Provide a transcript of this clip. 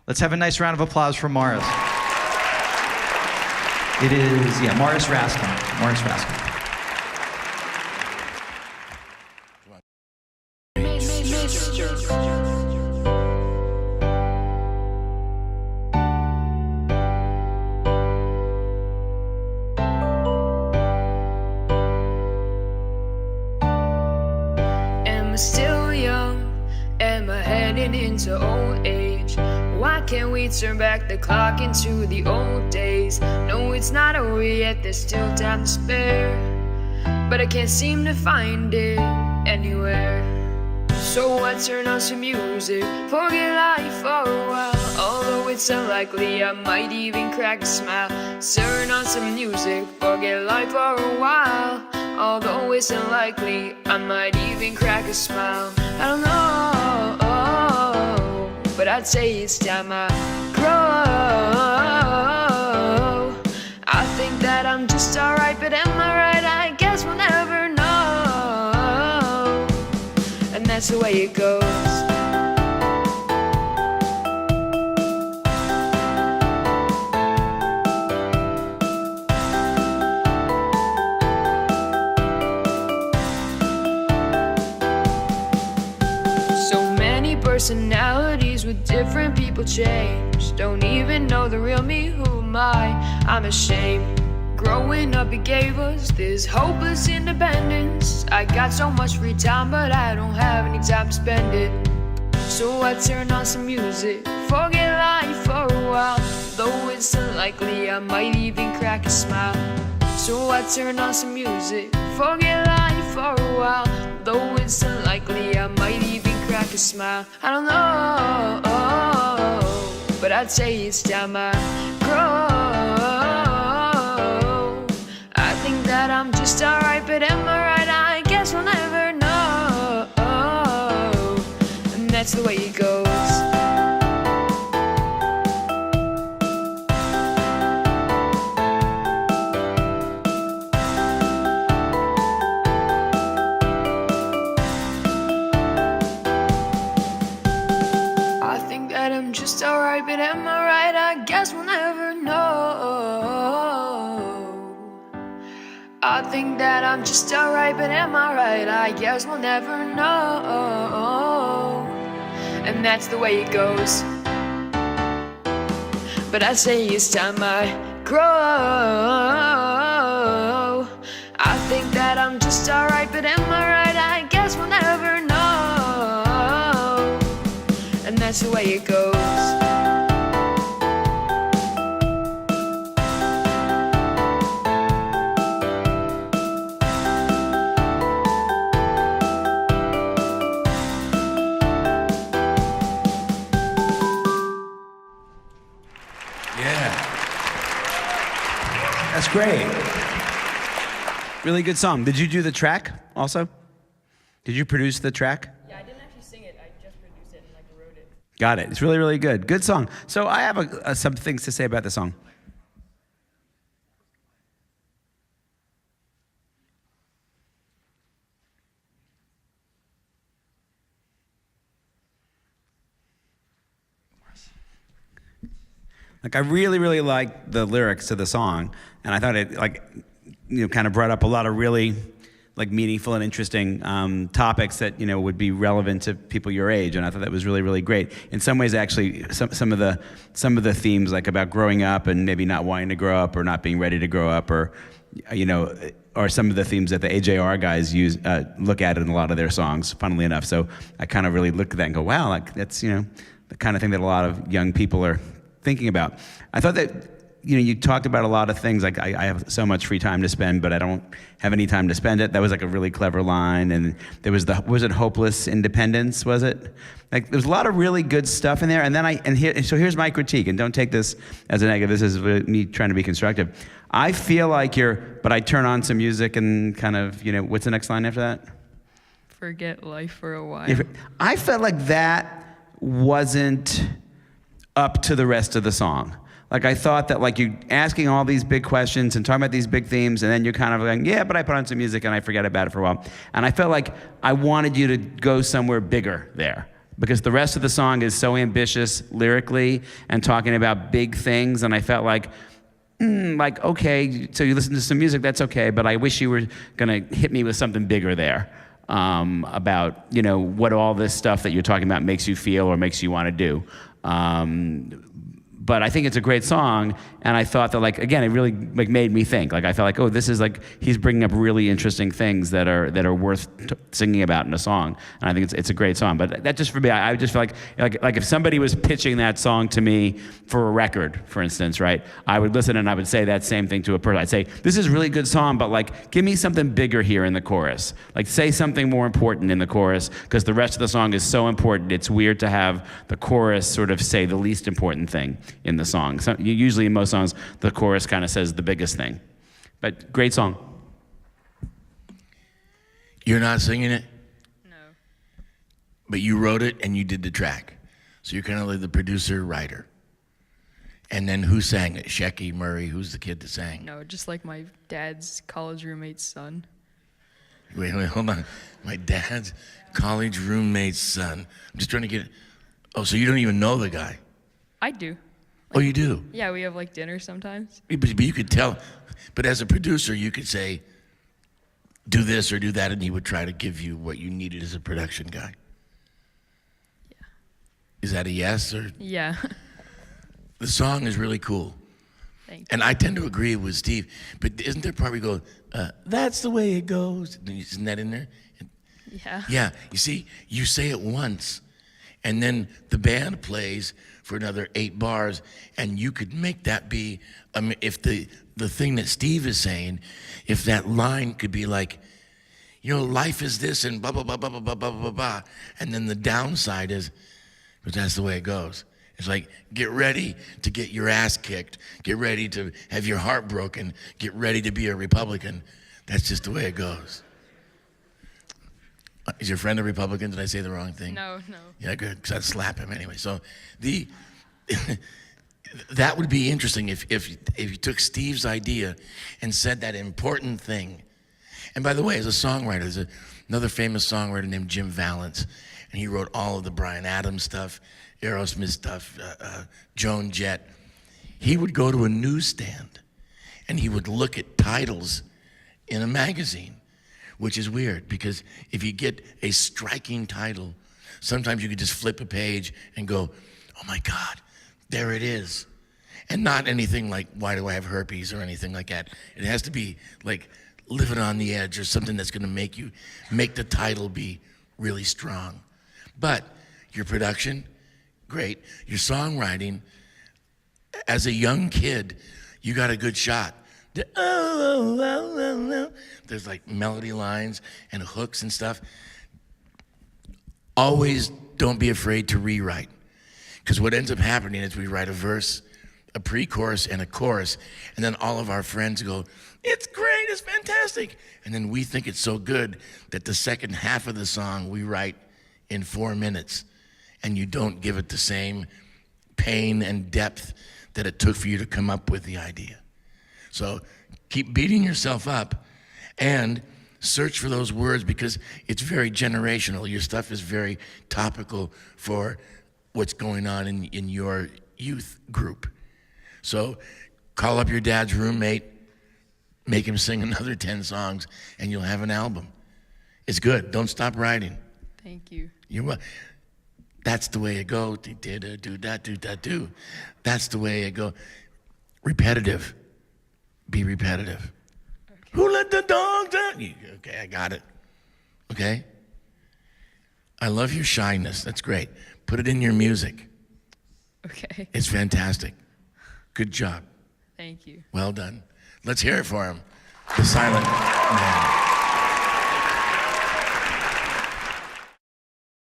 Let's have a nice round of applause for Morris. It is, yeah, Morris Raskin. Morris Raskin. Am I still young? Am I heading into old age? Why can't we turn back the clock into the old days? No, it's not over yet, there's still time to spare, but I can't seem to find it anywhere. So I turn on some music, forget life for a while. Although it's unlikely, I might even crack a smile. Turn on some music, forget life for a while. Although it's unlikely, I might even crack a smile. I don't know, but I'd say it's time I grow. I think that I'm just alright, but am I right? I guess we'll never know. And that's the way it goes. Personalities with different people change. Don't even know the real me, who am I? I'm ashamed. Growing up it gave us this hopeless independence. I got so much free time, but I don't have any time to spend it. So I turn on some music, forget life for a while. Though it's unlikely, I might even crack a smile. So I turn on some music, forget life for a while. Though it's unlikely, I might even crack a smile. I don't know, but I'd say it's time I grow. I think that I'm just alright, but am I right? I guess we'll never know. And that's the way it goes. Just alright, but am I right? I guess we'll never know. I think that I'm just alright, but am I right? I guess we'll never know. And that's the way it goes. But I say it's time I grow. I think that I'm just alright, but am I right? I guess we'll never know. And that's the way it goes. That's great. Really good song. Did you do the track also? Did you produce the track? Yeah, I didn't actually sing it. I just produced it and I wrote it. Got it. It's really, really good. Good song. So I have some things to say about the song. Like, I really, really liked the lyrics to the song, and I thought it, kind of brought up a lot of really, meaningful and interesting topics that, would be relevant to people your age, and I thought that was really, really great. In some ways, actually, some of the themes, like about growing up and maybe not wanting to grow up or not being ready to grow up, or, are some of the themes that the AJR guys look at in a lot of their songs, funnily enough. So I kind of really look at that and go, wow, that's, the kind of thing that a lot of young people are thinking about. I thought that, you talked about a lot of things, like I have so much free time to spend, but I don't have any time to spend it. That was like a really clever line. And there was was it hopeless independence, was it? Like, there's a lot of really good stuff in there. And then so here's my critique, and don't take this as a negative, this is me trying to be constructive. I feel like but I turn on some music and kind of, what's the next line after that? Forget life for a while. I felt like that wasn't up to the rest of the song. Like, I thought that, you asking all these big questions and talking about these big themes, and then you're kind of like, yeah, but I put on some music and I forget about it for a while. And I felt like I wanted you to go somewhere bigger there. because the rest of the song is so ambitious lyrically and talking about big things, and I felt like, okay, so you listen to some music, that's okay, but I wish you were gonna hit me with something bigger there, about, what all this stuff that you're talking about makes you feel or makes you want to do. But I think it's a great song, and I thought that, again, it really made me think. I felt like, this is he's bringing up really interesting things that are worth singing about in a song, and I think it's a great song. But that just for me, I just feel like if somebody was pitching that song to me for a record, for instance, right, I would listen and I would say that same thing to a person. I'd say, this is a really good song, but give me something bigger here in the chorus. Say something more important in the chorus, because the rest of the song is so important. It's weird to have the chorus sort of say the least important thing in the song. So usually in most songs, the chorus kind of says the biggest thing. But great song. You're not singing it, No. but you wrote it and you did the track. So you're kind of like the producer, writer. And then who sang it? Shecky, Murray, who's the kid that sang? No, just like my dad's college roommate's son. Wait, hold on. My dad's college roommate's son. I'm just trying to get, so you don't even know the guy? I do. Oh, you do? Yeah, we have dinner sometimes. But you could tell, but as a producer, you could say, do this or do that, and he would try to give you what you needed as a production guy. Yeah. Is that a yes? Or Yeah. the song is really cool. Thank you. And I tend to agree with Steve, but isn't there part where you go, that's the way it goes? Isn't that in there? Yeah. Yeah, you see, you say it once, and then the band plays for another 8 bars, and you could make that be, if the thing that Steve is saying, if that line could be life is this and blah, blah, blah, blah, blah, blah, blah, blah, blah, and then the downside is, but that's the way it goes. It's get ready to get your ass kicked, get ready to have your heart broken, get ready to be a Republican. That's just the way it goes. Is your friend a Republican? Did I say the wrong thing? No. Yeah, good, because I'd slap him anyway. So that would be interesting if you took Steve's idea and said that important thing. And by the way, as a songwriter, there's another famous songwriter named Jim Valance, and he wrote all of the Bryan Adams stuff, Aerosmith stuff, Joan Jett. He would go to a newsstand, and he would look at titles in a magazine, which is weird, because if you get a striking title, sometimes you could just flip a page and go, oh my God, there it is. And not anything like, why do I have herpes or anything like that. It has to be Living on the Edge or something that's gonna make the title be really strong. But your production, great. Your songwriting, as a young kid, you got a good shot. There's melody lines and hooks and stuff. Always don't be afraid to rewrite, because what ends up happening is we write a verse, a pre-chorus, and a chorus, and then all of our friends go, it's great, it's fantastic, and then we think it's so good that the second half of the song we write in 4 minutes, and you don't give it the same pain and depth that it took for you to come up with the idea. So keep beating yourself up and search for those words, because it's very generational. Your stuff is very topical for what's going on in your youth group. So call up your dad's roommate, make him sing another 10 songs, and you'll have an album. It's good. Don't stop writing. Thank you. That's the way it goes. Do. That's the way it goes. Repetitive. Be repetitive. Okay. Who let the dogs out? Okay, I got it. Okay? I love your shyness. That's great. Put it in your music. Okay. It's fantastic. Good job. Thank you. Well done. Let's hear it for him. The silent man.